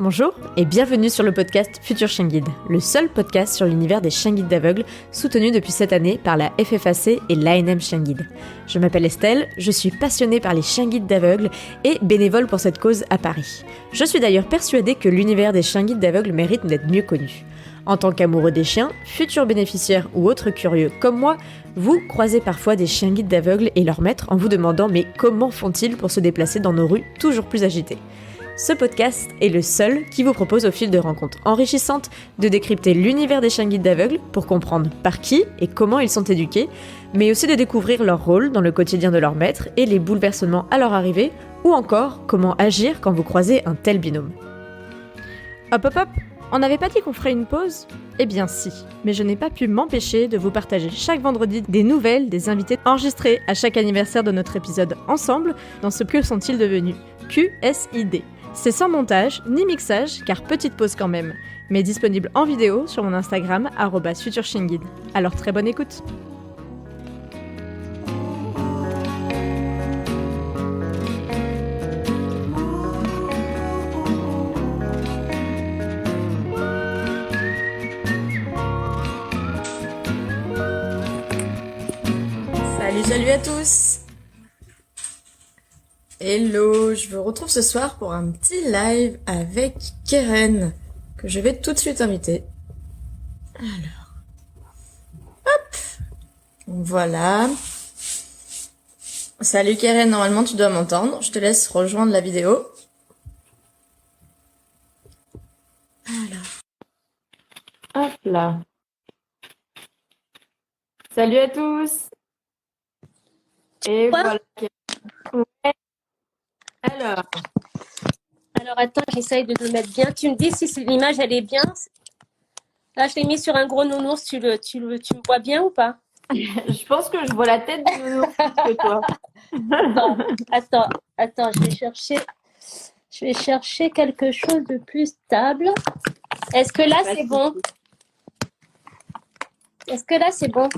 Bonjour et bienvenue sur le podcast Futur Chien Guide, le seul podcast sur l'univers des chiens guides d'aveugles soutenu depuis cette année par la FFAC et l'ANM Chien Guide. Je m'appelle Estelle, je suis passionnée par les chiens guides d'aveugles et bénévole pour cette cause à Paris. Je suis d'ailleurs persuadée que l'univers des chiens guides d'aveugles mérite d'être mieux connu. En tant qu'amoureux des chiens, futurs bénéficiaires ou autres curieux comme moi, vous croisez parfois des chiens guides d'aveugles et leurs maîtres en vous demandant mais comment font-ils pour se déplacer dans nos rues toujours plus agitées ? Ce podcast est le seul qui vous propose au fil de rencontres enrichissantes de décrypter l'univers des chiens guides d'aveugles pour comprendre par qui et comment ils sont éduqués, mais aussi de découvrir leur rôle dans le quotidien de leur maître et les bouleversements à leur arrivée, ou encore comment agir quand vous croisez un tel binôme. Hop hop hop, on n'avait pas dit qu'on ferait une pause ? Eh bien si, mais je n'ai pas pu m'empêcher de vous partager chaque vendredi des nouvelles des invités enregistrés à chaque anniversaire de notre épisode ensemble dans ce Que sont-ils devenus ? QSID. C'est sans montage ni mixage, car petite pause quand même, mais disponible en vidéo sur mon Instagram @futurchienguide. Alors très bonne écoute. Salut à tous. Hello, je vous retrouve ce soir pour un petit live avec Keren, que je vais tout de suite inviter. Alors, hop, voilà. Salut Keren, normalement tu dois m'entendre, je te laisse rejoindre la vidéo. Alors, hop là. Salut à tous. Et voilà. Ouais. Alors attends, j'essaye de le mettre bien. Tu me dis si l'image elle est bien. Là, je l'ai mis sur un gros nounours. Tu me vois bien ou pas? Je pense que je vois la tête du nounours plus que toi. Attends, je vais chercher quelque chose de plus stable. Est-ce que là c'est bon? Est-ce que là c'est bon?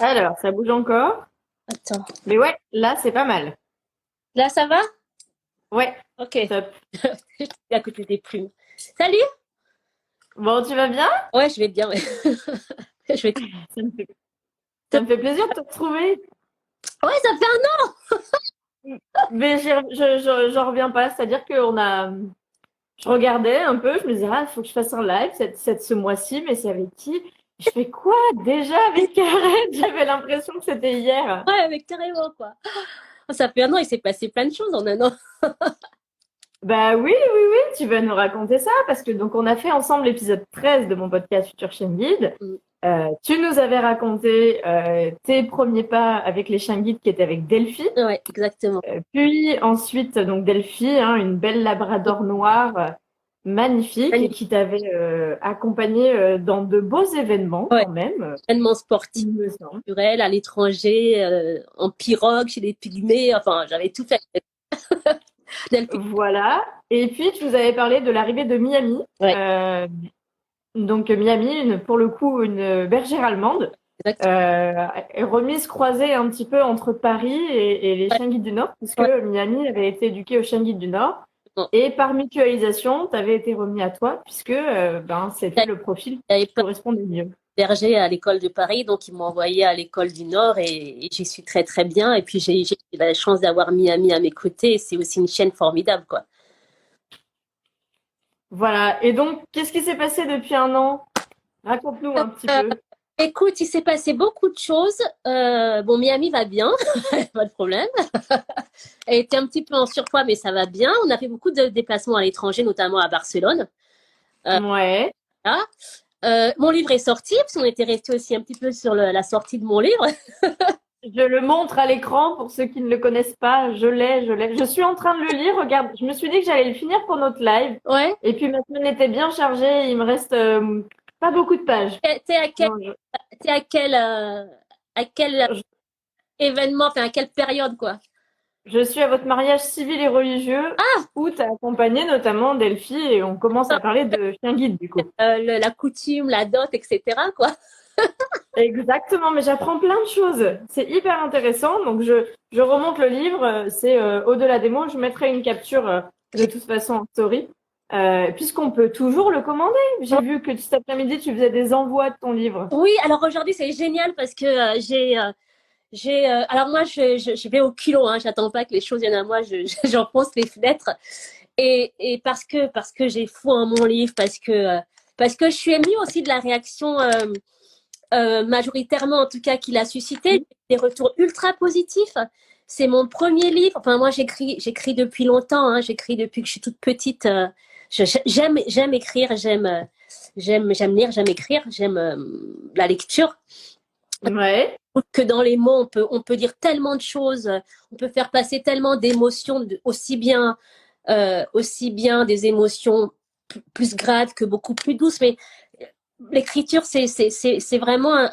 Alors, ça bouge encore. Attends. Mais ouais, là c'est pas mal. Là ça va? Ouais. Ok. Top. Je suis à côté des plumes. Salut. Bon, tu vas bien? Ouais, je vais bien. Ouais. Ça me fait plaisir de te retrouver. Ouais, ça fait un an. Mais j'en reviens pas. C'est-à-dire que je regardais un peu, je me disais, il faut que je fasse un live ce mois-ci, mais c'est avec qui? Je fais quoi déjà avec Karen? J'avais l'impression que c'était hier. Ouais, avec carrément quoi. Ça fait un an, il s'est passé plein de choses en un an. Bah oui, tu vas nous raconter ça parce que donc on a fait ensemble l'épisode 13 de mon podcast Futur Chien Guide. Tu nous avais raconté tes premiers pas avec les chiens guides qui étaient avec Delphi. Ouais, exactement. Puis ensuite, donc Delphi, une belle labrador noire magnifique et qui t'avait accompagné dans de beaux événements quand même. Événements sportifs, culturels, à l'étranger, en pirogue, chez les pygmées, enfin j'avais tout fait. Voilà. Et puis tu nous avais parlé de l'arrivée de Miami. Ouais. Donc Miami, pour le coup, une bergère allemande, remise croisée un petit peu entre Paris et les chiens guides du Nord, puisque Miami avait été éduquée aux chiens guides du Nord. Et par mutualisation, tu avais été remis à toi, puisque c'était le profil qui correspondait mieux. Berger à l'école de Paris, donc ils m'ont envoyé à l'école du Nord et j'y suis très très bien. Et puis j'ai la chance d'avoir Miami à mes côtés. Et c'est aussi une chienne formidable, quoi. Voilà. Et donc, qu'est-ce qui s'est passé depuis un an? Raconte-nous un petit peu. Écoute, il s'est passé beaucoup de choses. Bon, Miami va bien, pas de problème. Elle était un petit peu en surpoids, mais ça va bien. On a fait beaucoup de déplacements à l'étranger, notamment à Barcelone. Ouais. Là. Mon livre est sorti, parce qu'on était resté aussi un petit peu sur la sortie de mon livre. Je le montre à l'écran pour ceux qui ne le connaissent pas. Je l'ai. Je suis en train de le lire. Regarde, je me suis dit que j'allais le finir pour notre live. Ouais. Et puis ma semaine était bien chargée. Il me reste pas beaucoup de pages. T'es à quel événement, enfin à quelle période, quoi? Je suis à votre mariage civil et religieux où tu as accompagné notamment Delphi et on commence à parler de chien guide du coup. La coutume, la dot, etc. quoi. Exactement, mais j'apprends plein de choses. C'est hyper intéressant. Donc je remonte le livre. C'est au-delà des mots. Je mettrai une capture de toute façon en story. puisqu'on peut toujours le commander. J'ai vu que cet après-midi, tu faisais des envois de ton livre. Oui, alors aujourd'hui, c'est génial parce que alors moi, je vais au kilo, hein, j'attends pas que les choses viennent à moi, j'enfonce les fenêtres. Et parce que j'ai foi en mon livre, parce que je suis émue aussi de la réaction majoritairement, en tout cas, qu'il a suscité, des retours ultra positifs. C'est mon premier livre. Enfin, moi, j'écris depuis longtemps, hein, j'écris depuis que je suis toute petite. J'aime écrire, j'aime lire, j'aime écrire, j'aime la lecture. Ouais. Que dans les mots, on peut dire tellement de choses, on peut faire passer tellement d'émotions, aussi bien des émotions plus graves que beaucoup plus douces. Mais l'écriture, c'est vraiment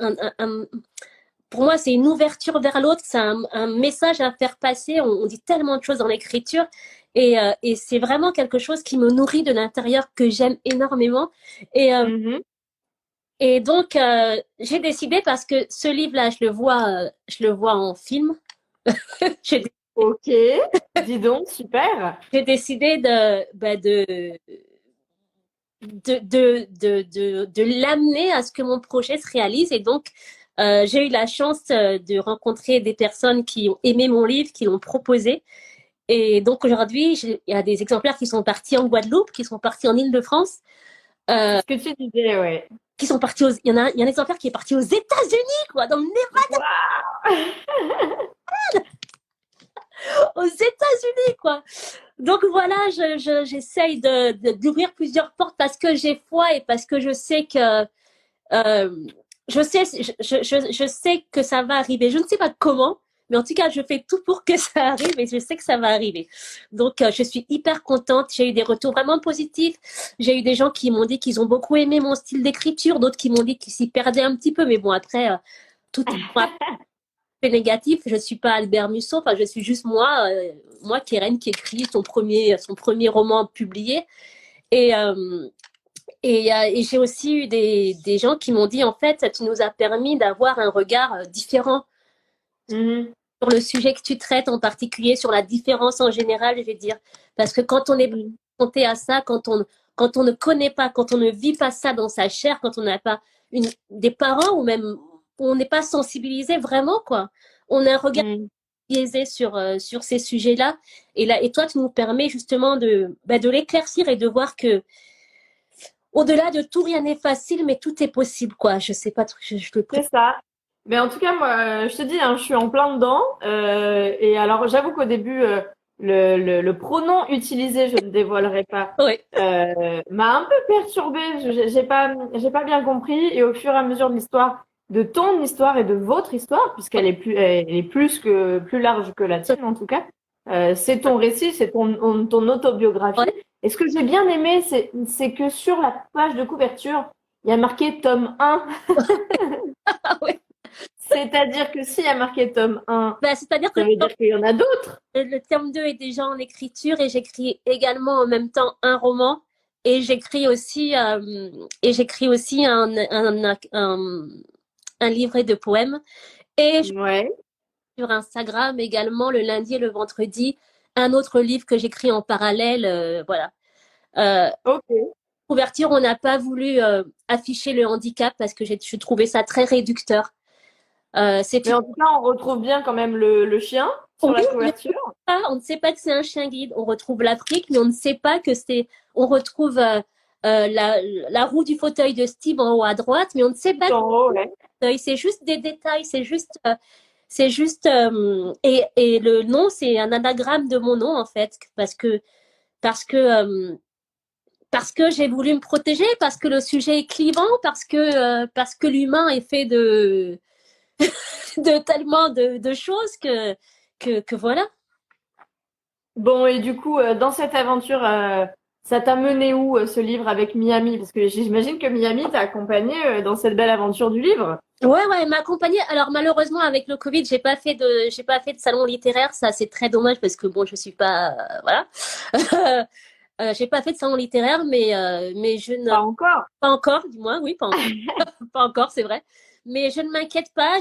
pour moi, c'est une ouverture vers l'autre, c'est un message à faire passer. On dit tellement de choses dans l'écriture. Et c'est vraiment quelque chose qui me nourrit de l'intérieur, que j'aime énormément. Et, et donc, j'ai décidé, parce que ce livre-là, je le vois en film. Ok, dis donc, super. J'ai décidé de l'amener à ce que mon projet se réalise. Et donc, j'ai eu la chance de rencontrer des personnes qui ont aimé mon livre, qui l'ont proposé. Et donc, aujourd'hui, il y a des exemplaires qui sont partis en Guadeloupe, qui sont partis en Île-de-France. Ce que tu disais, ouais. Qui sont partis il y a un exemplaire qui est parti aux États-Unis, quoi, dans le Nevada. Wow. Aux États-Unis, quoi. Donc voilà, j'essaye d'ouvrir plusieurs portes parce que j'ai foi et parce que je sais que je sais que ça va arriver. Je ne sais pas comment, mais en tout cas, je fais tout pour que ça arrive et je sais que ça va arriver. Donc, je suis hyper contente. J'ai eu des retours vraiment positifs. J'ai eu des gens qui m'ont dit qu'ils ont beaucoup aimé mon style d'écriture, d'autres qui m'ont dit qu'ils s'y perdaient un petit peu. Mais bon, après, tout est négatif. Je ne suis pas Albert Musso. Enfin, je suis juste moi, Kéren, qui écrit son premier roman publié. Et j'ai aussi eu des gens qui m'ont dit, en fait, tu nous as permis d'avoir un regard différent sur le sujet que tu traites, en particulier sur la différence en général, je vais dire. Parce que quand on est confronté à ça, quand on ne connaît pas, quand on ne vit pas ça dans sa chair, quand on n'a pas des parents ou même on n'est pas sensibilisé vraiment, quoi. On a un regard biaisé sur ces sujets-là. Et toi, tu nous permets justement de l'éclaircir et de voir que au-delà de tout, rien n'est facile, mais tout est possible, quoi. Je sais pas, je le C'est ça. Mais en tout cas, moi, je te dis, hein, je suis en plein dedans. Et alors, j'avoue qu'au début, le pronom utilisé, je ne dévoilerai pas, m'a un peu perturbée. J'ai pas bien compris. Et au fur et à mesure de l'histoire, de ton histoire et de votre histoire, puisqu'elle est plus large que la tienne en tout cas. C'est ton récit, c'est ton autobiographie. Ouais. Et ce que j'ai bien aimé, c'est que sur la page de couverture, il y a marqué tome 1. Ah ouais. C'est-à-dire que s'il y a marqué tome 1, c'est-à-dire ça veut dire qu'il y en a d'autres. Le tome 2 est déjà en écriture et j'écris également en même temps un roman. Et j'écris aussi un livret de poèmes. Et sur Instagram également, le lundi et le vendredi, un autre livre que j'écris en parallèle. Voilà. Couverture, on n'a pas voulu afficher le handicap parce que je trouvais ça très réducteur. Mais en tout cas, on retrouve bien quand même le chien sur la couverture. On ne sait pas que c'est un chien guide. On retrouve l'Afrique, mais on ne sait pas que c'est. On retrouve la roue du fauteuil de Steve en haut à droite, mais on ne sait pas. C'est juste des détails. C'est juste. Et le nom, c'est un anagramme de mon nom en fait, parce que j'ai voulu me protéger, parce que le sujet est clivant, parce que l'humain est fait de tellement de choses que voilà. Bon, et du coup, dans cette aventure, ça t'a mené où ce livre avec Miami? Parce que j'imagine que Miami t'a accompagné dans cette belle aventure du livre. Ouais, elle m'a accompagnée. Alors malheureusement avec le Covid, j'ai pas fait de salon littéraire. Ça c'est très dommage parce que bon, je suis pas voilà. J'ai pas fait de salon littéraire, mais je ne. Pas encore, dis-moi, oui, pas encore. Pas encore, c'est vrai. Mais je ne m'inquiète pas.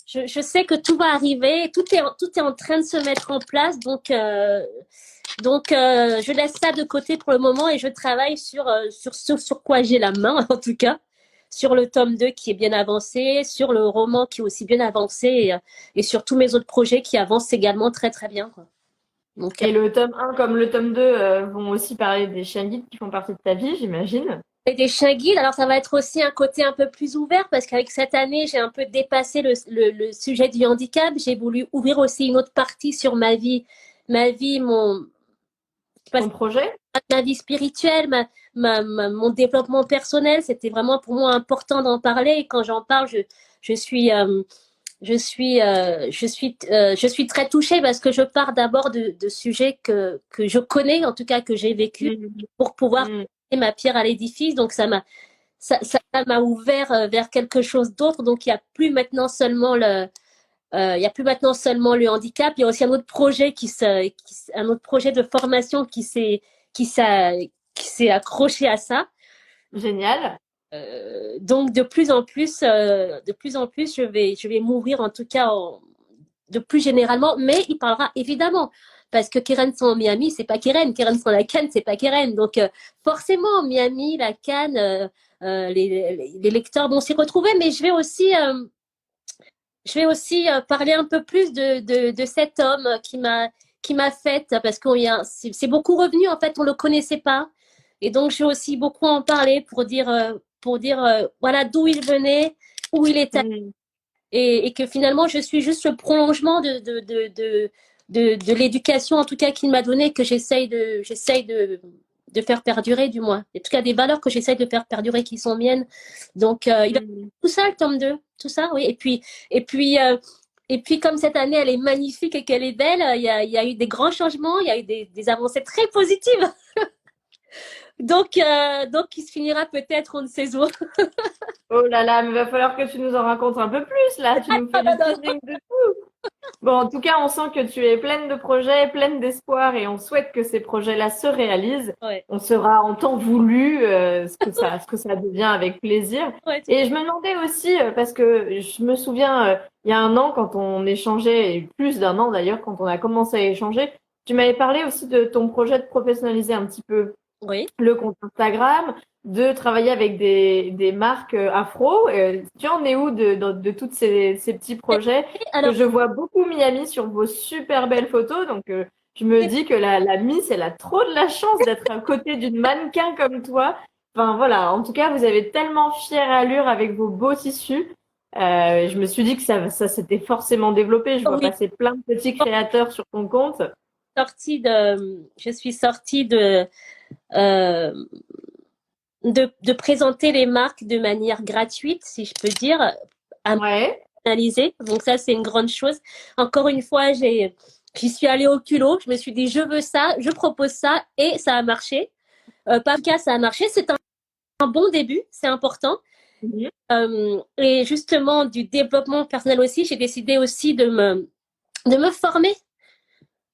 je sais que tout va arriver, tout est en train de se mettre en place, donc je laisse ça de côté pour le moment et je travaille sur quoi j'ai la main, en tout cas, sur le tome 2 qui est bien avancé, sur le roman qui est aussi bien avancé et sur tous mes autres projets qui avancent également très très bien, quoi. Donc, et le tome 1 comme le tome 2 vont aussi parler des chiens guides qui font partie de ta vie, j'imagine. Et des chiens guides, alors ça va être aussi un côté un peu plus ouvert parce qu'avec cette année, j'ai un peu dépassé le sujet du handicap. J'ai voulu ouvrir aussi une autre partie sur ma vie, mon projet, ma vie spirituelle, mon développement personnel. C'était vraiment pour moi important d'en parler. Et quand j'en parle, je suis très touchée parce que je pars d'abord de sujets que je connais, en tout cas que j'ai vécu, pour pouvoir mettre ma pierre à l'édifice. Donc ça m'a ouvert vers quelque chose d'autre. Donc il n'y a plus maintenant seulement le handicap. Il y a aussi un autre projet un autre projet de formation qui s'est accroché à ça. Génial. Donc de plus en plus, je vais m'ouvrir en tout cas de plus généralement, mais il parlera évidemment parce que Keren sans Miami, c'est pas Keren sans la Cannes, c'est pas Keren. Donc forcément Miami, la Cannes, les lecteurs vont s'y retrouver, mais je vais aussi parler un peu plus de cet homme qui m'a fait, parce que c'est beaucoup revenu, en fait, on le connaissait pas. Et donc, je vais aussi beaucoup en parler pour dire voilà d'où il venait, où il est allé, et que finalement, je suis juste le prolongement de l'éducation, en tout cas, qu'il m'a donné, que j'essaye de faire perdurer, du moins. En tout cas, des valeurs que j'essaye de faire perdurer qui sont miennes. Donc, il a tout ça, le tome 2. Tout ça, oui. Et puis, comme cette année, elle est magnifique et qu'elle est belle, il y a eu des grands changements, il y a eu des avancées très positives. Donc, il se finira peut-être on ne sait où. Oh là là, mais il va falloir que tu nous en racontes un peu plus, là. Tu nous fais du teasing de fou. Bon, en tout cas, on sent que tu es pleine de projets, pleine d'espoir et on souhaite que ces projets-là se réalisent. Ouais. On sera en temps voulu, ce que ça devient avec plaisir. Ouais, et je me demandais aussi, parce que je me souviens, il y a un an, quand on échangeait, et plus d'un an d'ailleurs, quand on a commencé à échanger, tu m'avais parlé aussi de ton projet de professionnaliser un petit peu le compte Instagram, de travailler avec des marques afro. Tu en es où de toutes ces petits projets? Alors, que je vois beaucoup Miami sur vos super belles photos, donc je me dis que la Miss, elle a trop de la chance d'être à côté d'une mannequin comme toi. Enfin voilà, en tout cas, vous avez tellement fière allure avec vos beaux tissus. Je me suis dit que ça s'était forcément développé. Je vois passer plein de petits créateurs sur ton compte. Je suis sortie de présenter les marques de manière gratuite, si je peux dire, analyser. Donc ça, c'est une grande chose. Encore une fois, j'y suis allée au culot. Je me suis dit, je veux ça, je propose ça, et ça a marché. Pas ça a marché. C'est un bon début, c'est important. Et justement, du développement personnel aussi, j'ai décidé aussi de me former.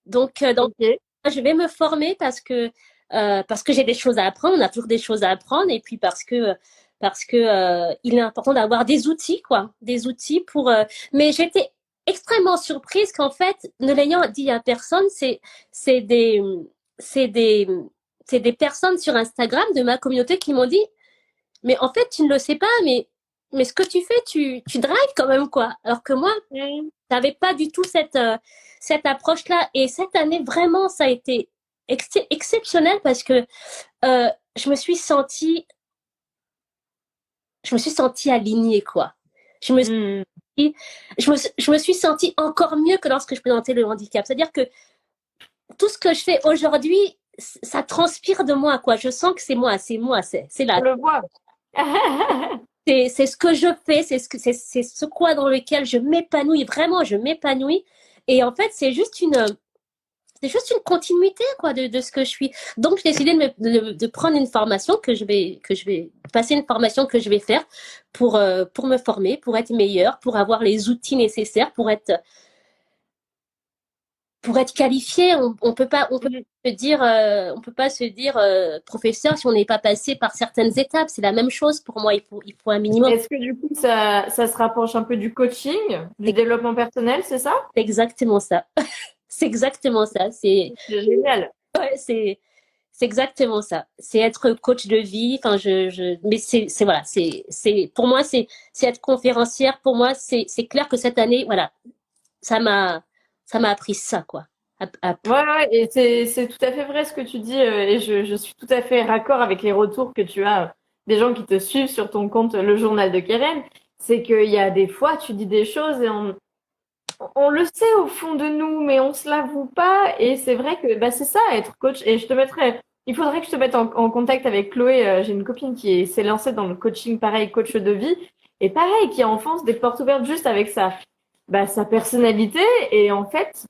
Donc, je vais me former parce que j'ai des choses à apprendre. On a toujours des choses à apprendre, et puis parce que il est important d'avoir des outils, pour. Mais j'étais extrêmement surprise qu'en fait, ne l'ayant dit à personne, c'est des personnes sur Instagram de ma communauté qui m'ont dit, mais en fait, tu ne le sais pas, mais ce que tu fais, tu drives quand même, quoi. Alors que moi, j'avais pas du tout cette approche-là. Et cette année, vraiment, ça a été exceptionnel parce que je me suis sentie alignée, quoi. Je me suis sentie encore mieux que lorsque je présentais le handicap. C'est-à-dire que tout ce que je fais aujourd'hui, ça transpire de moi, quoi. Je sens que c'est moi, c'est là. On le voit. C'est ce que je fais, c'est ce quoi dans lequel je m'épanouis, vraiment, je m'épanouis. Et en fait, c'est juste une continuité, quoi, de ce que je suis. Donc, j'ai décidé de prendre une formation que je vais passer, une formation que je vais faire pour me former, pour être meilleure, pour avoir les outils nécessaires, pour être qualifié. On peut pas on peut pas se dire professeur si on n'est pas passé par certaines étapes. C'est la même chose pour moi. Il faut un minimum. Est-ce que du coup, ça se rapproche un peu du coaching, du développement personnel, c'est ça? C'est exactement ça. C'est exactement ça. C'est génial. Ouais, c'est exactement ça. C'est être coach de vie. Enfin, mais voilà. Pour moi, c'est être conférencière. Pour moi, c'est clair que cette année, voilà, ça m'a appris ça, quoi. Ouais, et c'est tout à fait vrai ce que tu dis, et je suis tout à fait raccord avec les retours que tu as des gens qui te suivent sur ton compte Le Journal de Keren. C'est qu'il y a des fois, tu dis des choses et on le sait au fond de nous, mais on se l'avoue pas. Et c'est vrai que c'est ça, être coach. Et il faudrait que je te mette en contact avec Chloé. J'ai une copine qui s'est lancée dans le coaching, pareil, coach de vie. Et pareil, qui enfonce des portes ouvertes juste avec sa personnalité. Et en fait,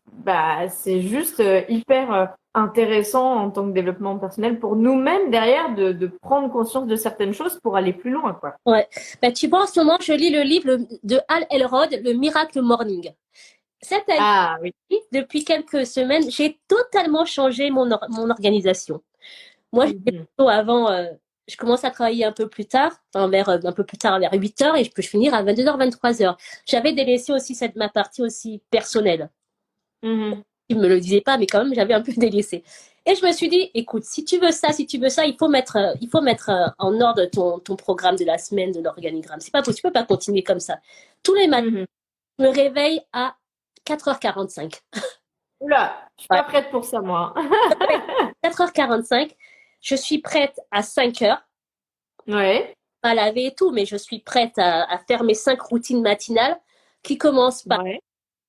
c'est juste hyper intéressant en tant que développement personnel pour nous-mêmes derrière de prendre conscience de certaines choses pour aller plus loin, quoi. Ouais. Tu vois, en ce moment, je lis le livre de Hal Elrod, Le Miracle Morning. Cette année, depuis quelques semaines, j'ai totalement changé mon organisation. Moi, avant, je commence à travailler un peu plus tard, vers 8h, et je peux finir à 22h, 23h. J'avais délaissé aussi ma partie aussi personnelle. Il me le disait pas, mais quand même, j'avais un peu délaissé. Et je me suis dit, écoute, si tu veux ça, il faut mettre en ordre ton programme de la semaine, de l'organigramme. C'est pas possible, tu peux pas continuer comme ça. Tous les matins, je me réveille à 4h45. Oula, je suis pas prête pour ça, moi. 4h45, je suis prête à 5h. Ouais. Pas laver et tout, mais je suis prête à faire mes 5 routines matinales qui commencent par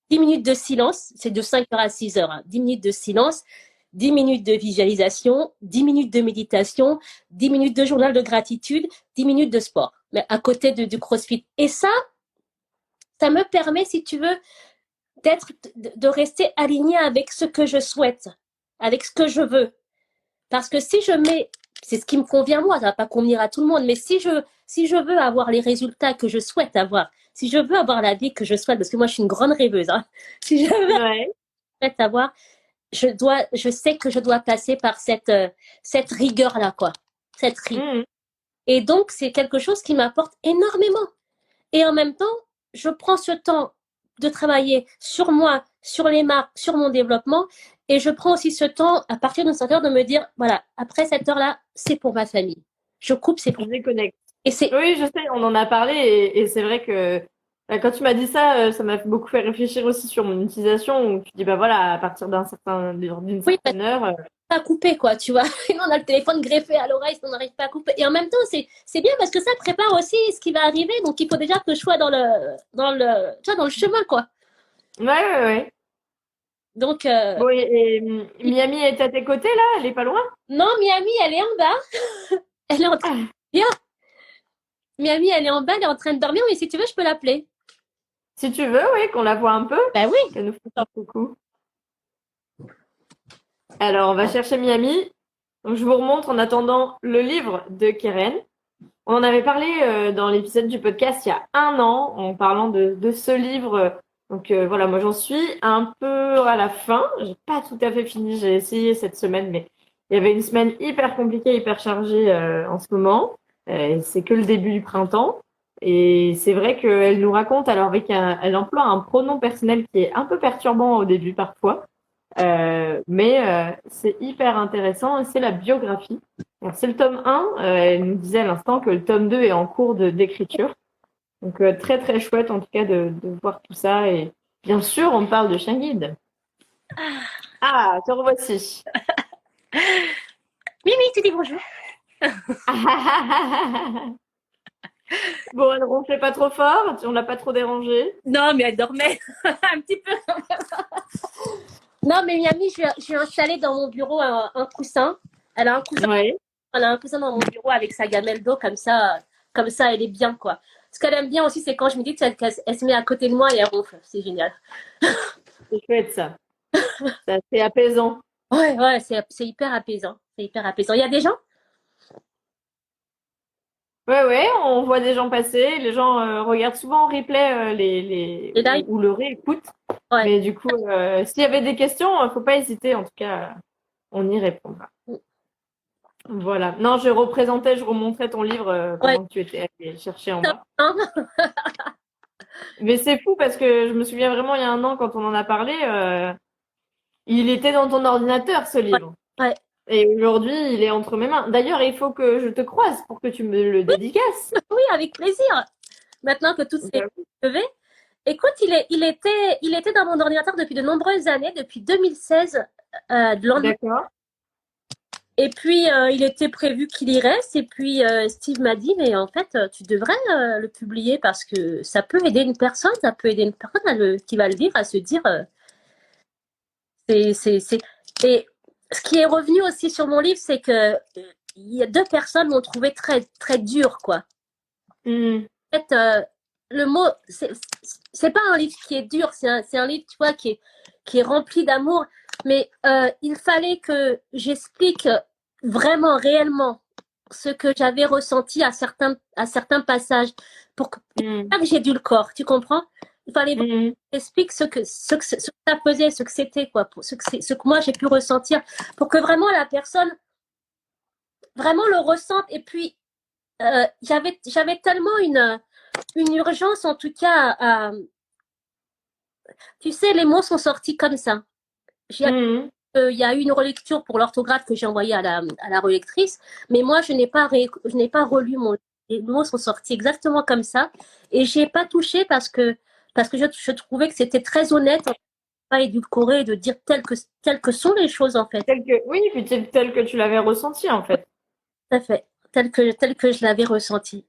10 minutes de silence. C'est de 5h à 6h. 10 minutes de silence, 10 minutes de visualisation, 10 minutes de méditation, 10 minutes de journal de gratitude, 10 minutes de sport. Mais à côté du CrossFit. Et ça me permet, si tu veux, de rester aligné avec ce que je souhaite, avec ce que je veux. Parce que si je mets, c'est ce qui me convient moi, ça va pas convenir à tout le monde, mais si je veux avoir les résultats que je souhaite avoir, si je veux avoir la vie que je souhaite, parce que moi je suis une grande rêveuse, si je veux avoir, je sais que je dois passer par cette rigueur-là, quoi. Cette rigueur. Et donc, c'est quelque chose qui m'apporte énormément. Et en même temps, je prends ce temps de travailler sur moi, sur les marques, sur mon développement. Et je prends aussi ce temps, à partir d'une certaine heure, de me dire, voilà, après cette heure-là, c'est pour ma famille. Je coupe, c'est pour... Je déconnecte. Oui, je sais, on en a parlé et c'est vrai que quand tu m'as dit ça, ça m'a beaucoup fait réfléchir aussi sur mon utilisation où tu dis, voilà, à partir d'une certaine heure... Pas couper, quoi, tu vois. On a le téléphone greffé à l'oreille, on n'arrive pas à couper. Et en même temps, c'est bien parce que ça prépare aussi ce qui va arriver. Donc, il faut déjà que je sois dans le chemin, quoi. Ouais. Donc, et Miami est à tes côtés, là? Elle est pas loin? Non, Miami, elle est en bas. Elle est en train de... Miami, elle est en bas, elle est en train de dormir. Mais si tu veux, je peux l'appeler. Si tu veux, oui, qu'on la voit un peu. Oui. Qu'elle nous fasse un coucou. Alors, on va chercher Miami. Donc, je vous remontre en attendant le livre de Keren. On en avait parlé dans l'épisode du podcast il y a 1 an en parlant de ce livre. Donc voilà, moi j'en suis un peu à la fin. J'ai pas tout à fait fini. J'ai essayé cette semaine, mais il y avait une semaine hyper compliquée, hyper chargée en ce moment. C'est que le début du printemps. Et c'est vrai qu'elle nous raconte, alors elle emploie un pronom personnel qui est un peu perturbant au début parfois. Mais c'est hyper intéressant et c'est la biographie. C'est le tome 1. Elle nous disait à l'instant que le tome 2 est en cours d'écriture. Donc très très chouette en tout cas de voir tout ça. Et bien sûr, on parle de chien guide. Ah, te revoici. Oui, tu dis bonjour. Bon, elle ne ronflait pas trop fort, on l'a pas trop dérangée. Non, mais elle dormait un petit peu. Non, mais Miami, je vais installer dans mon bureau un coussin. Elle a un coussin. Ouais. Elle a un coussin dans mon bureau avec sa gamelle d'eau, comme ça, elle est bien, quoi. Ce qu'elle aime bien aussi, c'est quand je me dis qu'elle se met à côté de moi et elle ronfle. C'est génial. C'est chouette, ça. C'est apaisant. Ouais, c'est hyper apaisant. C'est hyper apaisant. Il y a des gens? Ouais, on voit des gens passer. Les gens regardent souvent en replay ou le réécoutent. Ouais. Mais du coup, s'il y avait des questions, faut pas hésiter, en tout cas. On y répondra. Voilà. Non, je remontrais ton livre pendant que tu étais allé chercher en bas. Mais c'est fou parce que je me souviens vraiment il y a un an quand on en a parlé, il était dans ton ordinateur ce livre. Ouais. Et aujourd'hui, il est entre mes mains. D'ailleurs, il faut que je te croise pour que tu me le dédicaces. Oui, avec plaisir. Maintenant que tout s'est levé. Écoute, il était dans mon ordinateur depuis de nombreuses années, depuis 2016. D'accord. Et puis, il était prévu qu'il y reste. Et puis, Steve m'a dit, mais en fait, tu devrais le publier parce que ça peut aider une personne, qui va le lire à se dire... Et ce qui est revenu aussi sur mon livre, c'est que il y a 2 personnes m'ont trouvé très, très dur, quoi. En fait, le mot, c'est pas un livre qui est dur, c'est un livre, tu vois, qui est rempli d'amour, mais il fallait que j'explique vraiment, réellement ce que j'avais ressenti à certains passages pour que j'ai dû le corps, tu comprends? Il fallait que j'explique ce que ça faisait, ce que c'était, quoi, ce que moi j'ai pu ressentir, pour que vraiment la personne vraiment le ressente. Et puis j'avais tellement une urgence, en tout cas, tu sais, les mots sont sortis comme ça. Il y a eu une relecture pour l'orthographe que j'ai envoyée à la relectrice, mais moi je n'ai pas relu les mots sont sortis exactement comme ça, et j'ai pas touché parce que je trouvais que c'était très honnête, pas édulcoré, de dire tel que sont les choses, en fait. Oui, puis tel que tu l'avais ressenti, en fait. Tout à fait, tel que je l'avais ressenti.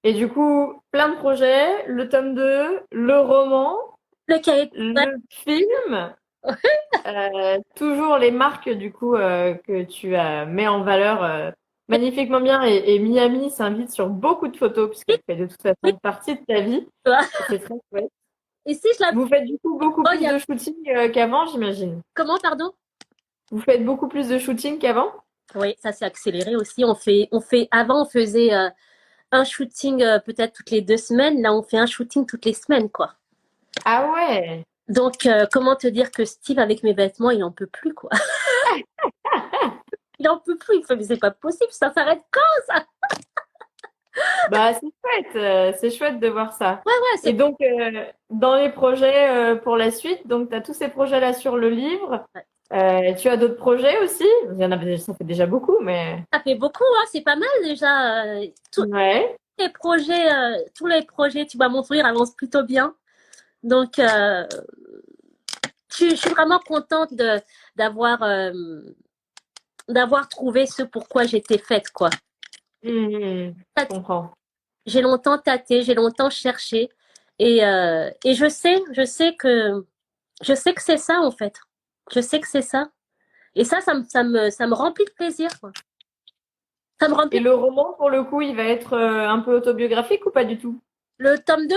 Et du coup, plein de projets, le tome 2, le roman, le film, toujours les marques du coup que tu mets en valeur magnifiquement bien, et Miami s'invite sur beaucoup de photos puisqu'elle fait de toute façon partie de ta vie. C'est très chouette. Et si Vous faites du coup beaucoup plus de shooting qu'avant, j'imagine. Comment, pardon? Vous faites beaucoup plus de shooting qu'avant? Oui, ça s'est accéléré aussi. Avant, on faisait un shooting peut-être toutes les 2 semaines. Là, on fait un shooting toutes les semaines, quoi. Ah ouais. Donc, comment te dire que Steve, avec mes vêtements, il n'en peut plus, quoi. Il n'en peut plus. Il fait, mais c'est pas possible, ça s'arrête quand, ça? Bah, c'est chouette de voir ça. Ouais, et donc, dans les projets pour la suite, donc tu as tous ces projets-là sur le livre. Tu as d'autres projets aussi? Ça fait déjà beaucoup, mais... Ça fait beaucoup, hein, c'est pas mal déjà. Tous les projets, tu vois, mon sourire avance plutôt bien. Donc, je suis vraiment contente d'avoir trouvé ce pourquoi j'étais faite, quoi. Je comprends. J'ai longtemps tâté, j'ai longtemps cherché, et je sais que c'est ça, en fait. Je sais que c'est ça. Et ça me remplit de plaisir, quoi. Ça me remplit. Et le roman, pour le coup, il va être un peu autobiographique ou pas du tout? Le tome 2?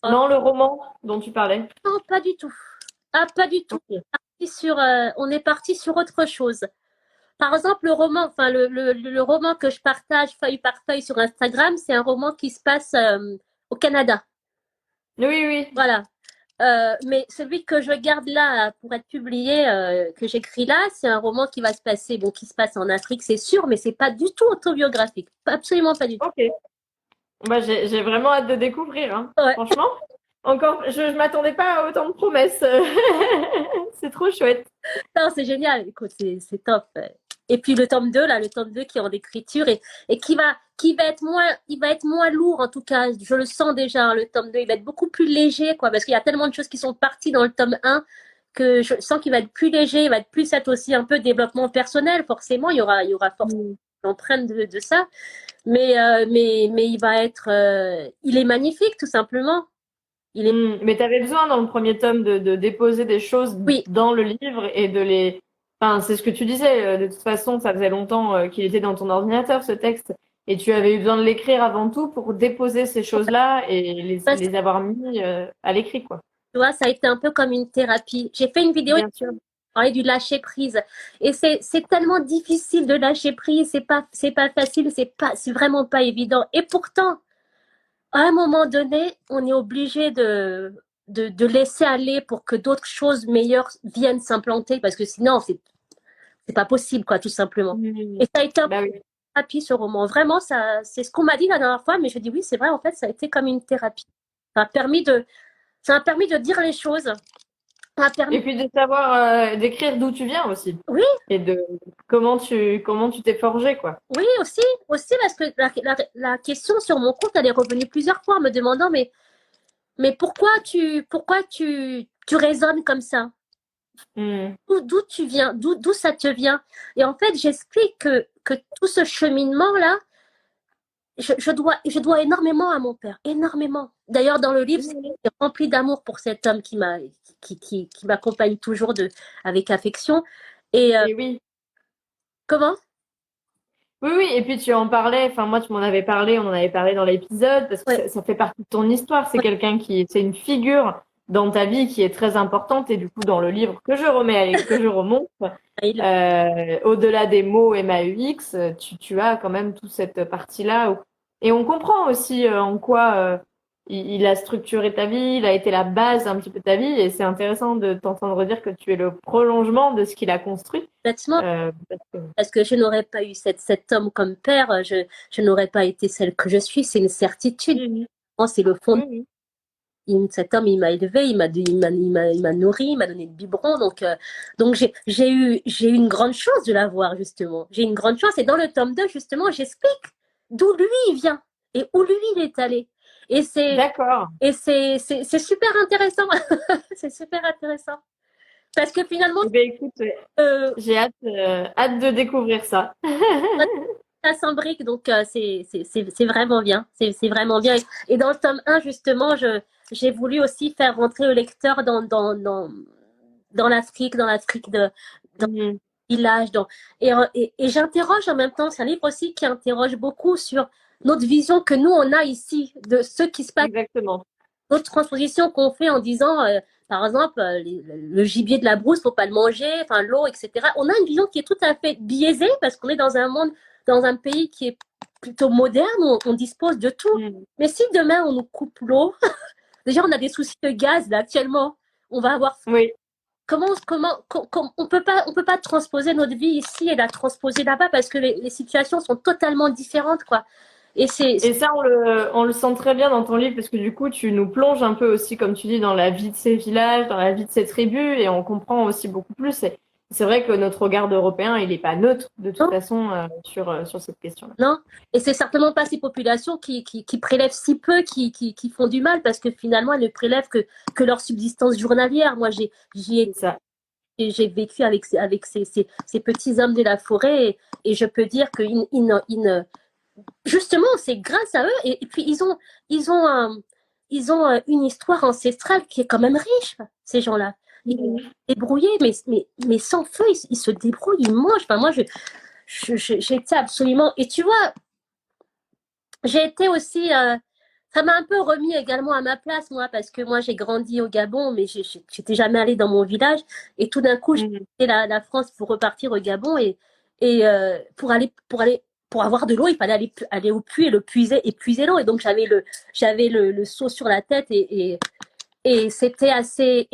Non, le roman dont tu parlais. Non, pas du tout. Ah, pas du tout. On est parti sur autre chose. Par exemple, le roman que je partage feuille par feuille sur Instagram, c'est un roman qui se passe au Canada. Oui. Voilà. Mais celui que je garde là pour être publié, que j'écris là, c'est un roman qui se passe en Afrique, c'est sûr, mais c'est pas du tout autobiographique. Absolument pas du tout. Ok. Bah, j'ai vraiment hâte de découvrir, hein. Ouais. Franchement, encore, je m'attendais pas à autant de promesses. C'est trop chouette. Non, c'est génial. Écoute, c'est top. Et puis le tome 2 qui est en écriture et qui va être moins lourd, en tout cas, je le sens déjà, hein, le tome 2, il va être beaucoup plus léger, quoi, parce qu'il y a tellement de choses qui sont parties dans le tome 1 que je sens qu'il va être plus léger, il va être plus être aussi un peu développement personnel, forcément, il y aura forcément l'empreinte de ça, mais il va être, il est magnifique, tout simplement. Mais tu avais besoin dans le premier tome de déposer des choses dans le livre et de les... Enfin, c'est ce que tu disais. De toute façon, ça faisait longtemps qu'il était dans ton ordinateur, ce texte. Et tu avais eu besoin de l'écrire avant tout pour déposer ces choses-là et les avoir mis à l'écrit, quoi. Tu vois, ça a été un peu comme une thérapie. J'ai fait une vidéo qui parlait du lâcher prise. Et c'est tellement difficile de lâcher prise. C'est pas facile. C'est vraiment pas évident. Et pourtant, à un moment donné, on est obligé de de laisser aller pour que d'autres choses meilleures viennent s'implanter, parce que sinon, c'est pas possible, quoi, tout simplement. Et ça a été un thérapie, ce roman. Vraiment, c'est ce qu'on m'a dit la dernière fois, mais je dis oui, c'est vrai, en fait, ça a été comme une thérapie. Ça m'a permis de dire les choses. Et puis de savoir d'écrire d'où tu viens aussi. Oui. Et de comment tu t'es forgé, quoi. Oui, aussi parce que la question sur mon compte, elle est revenue plusieurs fois en me demandant, mais pourquoi tu raisonnes comme ça? D'où tu viens, d'où ça te vient? Et en fait, j'explique que tout ce cheminement-là, je dois énormément à mon père, énormément. D'ailleurs, dans le livre, c'est rempli d'amour pour cet homme qui m'accompagne toujours avec affection. Et oui. Comment? Oui, et puis tu en parlais, enfin moi tu m'en avais parlé, on en avait parlé dans l'épisode, parce que ça fait partie de ton histoire, c'est quelqu'un c'est une figure dans ta vie qui est très importante, et du coup dans le livre que je remonte, au-delà des mots MAUX, tu as quand même toute cette partie-là, et on comprend aussi en quoi il a structuré ta vie, il a été la base un petit peu de ta vie, et c'est intéressant de t'entendre dire que tu es le prolongement de ce qu'il a construit. Parce que je n'aurais pas eu cet homme comme père, je n'aurais pas été celle que je suis, c'est une certitude. C'est le fond. Cet homme, il m'a élevé, il m'a nourri, il m'a donné le biberon, donc j'ai eu une grande chance de l'avoir, justement. J'ai une grande chance, et dans le tome 2, justement, j'explique d'où lui il vient et où lui il est allé. Et c'est super intéressant. C'est super intéressant. Parce que finalement, écoute, j'ai hâte de découvrir ça. Ça s'embrique, donc c'est vraiment bien. C'est vraiment bien. Et dans le tome 1, justement, j'ai voulu aussi faire rentrer le lecteur dans l'Afrique, dans le village. Et j'interroge en même temps, c'est un livre aussi qui interroge beaucoup sur notre vision que nous, on a ici, de ce qui se passe. Exactement. Notre transposition qu'on fait en disant, par exemple, le gibier de la brousse, faut pas le manger, enfin l'eau, etc. On a une vision qui est tout à fait biaisée parce qu'on est dans un pays qui est plutôt moderne, où on dispose de tout. Mais si demain on nous coupe l'eau, déjà on a des soucis de gaz là actuellement, on va avoir. Oui. Comment on peut pas transposer notre vie ici et la transposer là-bas parce que les situations sont totalement différentes, quoi. Et ça, on le sent très bien dans ton livre parce que du coup, tu nous plonges un peu aussi, comme tu dis, dans la vie de ces villages, dans la vie de ces tribus, et on comprend aussi beaucoup plus. Et c'est vrai que notre regard d'Européen, il n'est pas neutre de toute façon sur cette question-là. Non, et c'est certainement pas ces populations qui prélèvent si peu qui font du mal parce que finalement elles ne prélèvent que leur subsistance journalière. Moi, j'ai vécu avec ces petits hommes de la forêt et je peux dire que justement, c'est grâce à eux et puis ils ont une histoire ancestrale qui est quand même riche, ces gens-là. Ils sont débrouillés, mais sans feu, ils se débrouillent, ils mangent. Enfin, moi, j'étais absolument. Et tu vois, j'ai été aussi. Ça m'a un peu remis également à ma place, moi, parce que moi, j'ai grandi au Gabon, mais j'étais jamais allée dans mon village. Et tout d'un coup, j'ai quitté la France pour repartir au Gabon et pour avoir de l'eau, il fallait aller au puits et puiser l'eau. Et donc, j'avais le seau sur la tête et c'était assez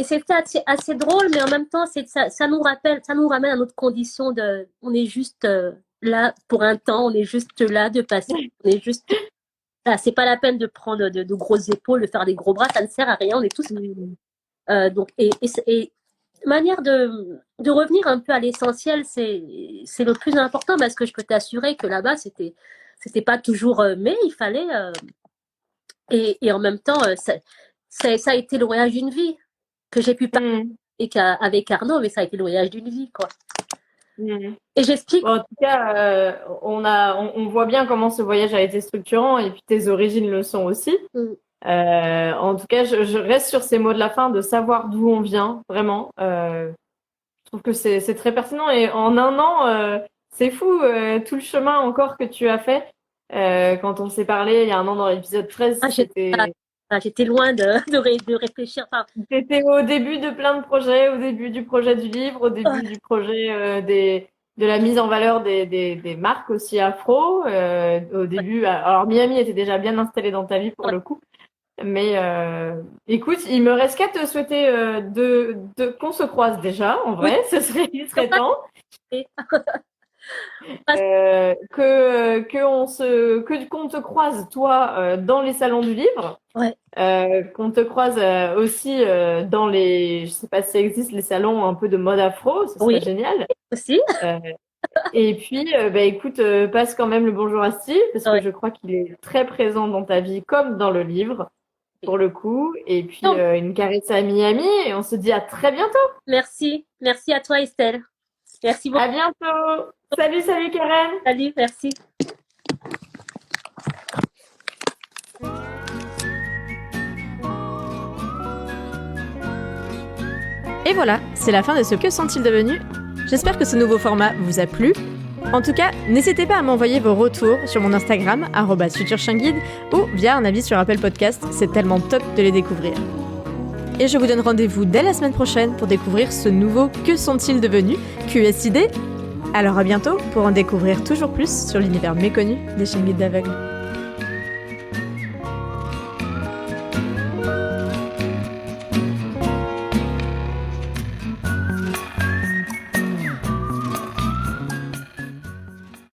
drôle, mais en même temps, ça nous ramène à notre condition on est juste là pour un temps, on est juste là de passer, on est juste. C'est pas la peine de prendre de grosses épaules, de faire des gros bras, ça ne sert à rien, on est tous. Donc, et manière de revenir un peu à l'essentiel, c'est le plus important parce que je peux t'assurer que là-bas, c'était pas toujours, mais il fallait. Et en même temps, ça a été le voyage d'une vie que j'ai pu parler avec Arnaud, mais ça a été le voyage d'une vie, quoi. Et j'explique. En tout cas, on voit bien comment ce voyage a été structurant et puis tes origines le sont aussi. En tout cas, je reste sur ces mots de la fin, de savoir d'où on vient, vraiment. Je trouve que c'est très pertinent et en un an, c'est fou tout le chemin encore que tu as fait. Quand on s'est parlé il y a un an dans l'épisode 13, j'étais loin de réfléchir. Enfin, t'étais au début de plein de projets, au début du projet du livre, au début du projet de la mise en valeur des marques aussi afro. Au début, alors Miami était déjà bien installé dans ta vie pour le coup. Mais écoute, il me reste qu'à te souhaiter qu'on se croise déjà, en vrai, il serait temps. Qu'on te croise toi dans les salons du livre, qu'on te croise aussi dans les, je sais pas si ça existe, les salons un peu de mode afro, ce serait génial. Aussi. Et puis, écoute, passe quand même le bonjour à Steve, parce que je crois qu'il est très présent dans ta vie comme dans le livre, pour le coup. Et puis, une caresse à Miami, et on se dit à très bientôt. Merci à toi, Estelle. Merci beaucoup. À bientôt. Salut Karen. Salut, merci. Et voilà, c'est la fin de ce Que sont-ils devenus ? J'espère que ce nouveau format vous a plu. En tout cas, n'hésitez pas à m'envoyer vos retours sur mon Instagram, @futurchienguide, ou via un avis sur Apple Podcast, c'est tellement top de les découvrir. Et je vous donne rendez-vous dès la semaine prochaine pour découvrir ce nouveau Que sont-ils devenus ? QSID. Alors à bientôt pour en découvrir toujours plus sur l'univers méconnu des chiens guides d'aveugles.